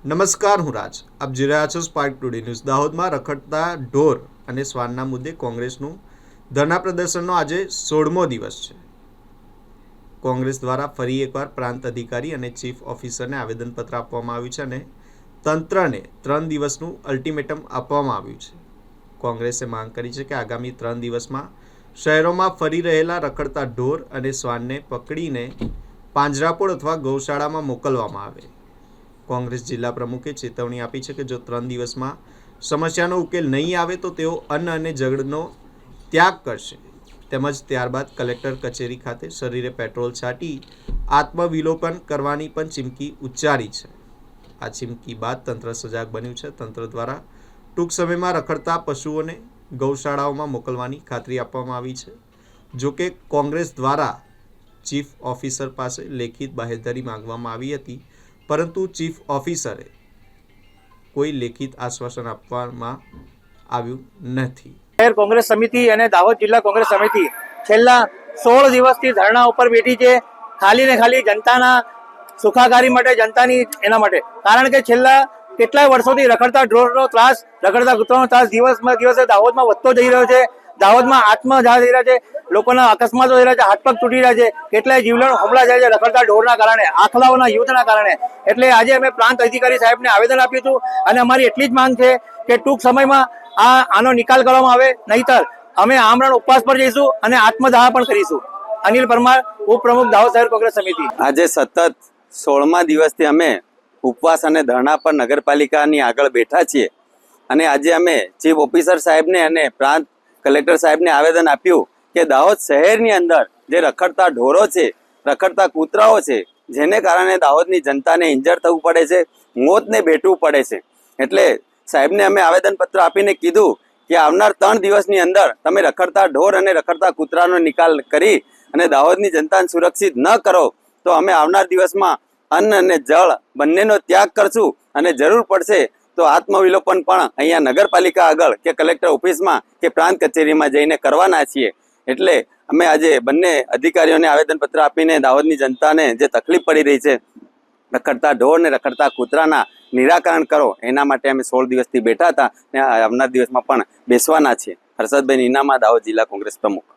નમસ્કાર, હું રાજ. આપ જોઈ રહ્યા છો સ્પાર્ક ટુડે ન્યૂઝ. દાહોદમાં રખડતા ઢોર અને શ્વાનના મુદ્દે કોંગ્રેસનું ધરણા પ્રદર્શનનો આજે 16મો દિવસ છે. કોંગ્રેસ દ્વારા ફરી એકવાર પ્રાંત અધિકારી અને ચીફ ઓફિસરને આવેદનપત્ર આપવામાં આવ્યું છે અને તંત્રને 3 દિવસનું અલ્ટિમેટમ આપવામાં આવ્યું છે. કોંગ્રેસે માંગ કરી છે કે આગામી 3 દિવસમાં શહેરોમાં ફરી રહેલા રખડતા ઢોર અને શ્વાનને પકડીને પાંજરાપોળ અથવા ગૌશાળામાં મોકલવામાં આવે. કોંગ્રેસ જિલ્લા પ્રમુખે ચેતવણી આપી છે કે જો 3 દિવસમાં સમસ્યાનો ઉકેલ નહીં આવે તો તેઓ અન્ન અને જળનો ત્યાગ કરશે. તેમજ ત્યારબાદ કલેક્ટર કચેરી ખાતે શરીરે પેટ્રોલ છાંટી આત્મવિલોપન કરવાની પણ ચીમકી ઉચ્ચારી છે. આ ચીમકી બાદ તંત્ર સજાગ બન્યું છે. તંત્ર દ્વારા ટૂંક સમયમાં રખડતા પશુઓને ગૌશાળાઓમાં મોકલવાની ખાતરી આપવામાં આવી છે. જોકે કોંગ્રેસ દ્વારા ચીફ ઓફિસર પાસે લેખિત બાહેધરી માંગવામાં આવી હતી, પરંતુ ચીફ ઓફિસરે કોઈ લેખિત આશ્વાસન આપવામાં આવ્યું નથી. શહેર કોંગ્રેસ સમિતિ અને દાહોદ જિલ્લા કોંગ્રેસ સમિતિ છેલ્લા 16 દિવસથી ધરણા ઉપર બેઠી છે. ખાલી ને ખાલી જનતાના સુખાકારી માટે, જનતાની એના માટે. કારણ કે છેલ્લા કેટલાય વર્ષોથી રખડતા ઢોરનો ત્રાસ, રખડતા કૂતરાનો ત્રાસ દિવસમાં દિવસે દાહોદમાં વધતો જઈ રહ્યો છે. દાહોદમાં આત્મહત્યા થઈ રહ્યા છે, લોકોના અકસ્માતો થઈ રહ્યા છે, હાથ પગ તૂટી રહ્યા છે, કેટલાય જીવલેણ હુમલા થાય છે રખડતા ઢોરના કારણે, આખલાઓના યુદ્ધના કારણે. એટલે આજે અમે પ્રાંત અધિકારી સાહેબને આવેદન આપ્યું હતું અને અમારી એટલી જ માંગ છે કે ટૂંક સમયમાં આનો નિકાલ કરવામાં આવે, નહીતર અમે આમરણ ઉપવાસ પર જઈશું અને આત્મદાહ પણ કરીશું. અનિલ પરમાર, ઉપપ્રમુખ, દાહોદ શહેર કોંગ્રેસ સમિતિ. આજે સતત 16મા દિવસથી અમે ઉપવાસ અને ધરણા પર નગરપાલિકાની આગળ બેઠા છીએ અને આજે અમે ચીફ ઓફિસર સાહેબને અને પ્રાંત કલેક્ટર સાહેબને આવેદન આપ્યું કે દાહોદ શહેરની અંદર જે રખડતા ઢોરો છે, રખડતા કૂતરાઓ છે, જેને કારણે દાહોદની જનતાને ઇન્જર થવું પડે છે, મોતને ભેટવું પડે છે. એટલે સાહેબને અમે આવેદનપત્ર આપીને કીધું કે આવનાર 3 દિવસની અંદર તમે રખડતા ઢોર અને રખડતા કૂતરાનો નિકાલ કરી અને દાહોદની જનતાને સુરક્ષિત ન કરો તો અમે આવનાર દિવસમાં અન્ન અને જળ બંનેનો ત્યાગ કરશું અને જરૂર પડશે તો આત્મવિલોપન પણ અહીંયા નગરપાલિકા આગળ કે કલેક્ટર ઓફિસમાં કે પ્રાંત કચેરીમાં જઈને કરવાના છીએ. એટલે અમે આજે બંને અધિકારીઓને આવેદનપત્ર આપીને દાહોદની જનતાને જે તકલીફ પડી રહી છે રખડતા ઢોર ને રખડતા કૂતરાના નિરાકરણ કરો, એના માટે અમે 16 દિવસથી બેઠા હતા અને આવનાર દિવસમાં પણ બેસવાના છીએ. હર્ષદભાઈ નીનામા, દાહોદ જિલ્લા કોંગ્રેસ પ્રમુખ.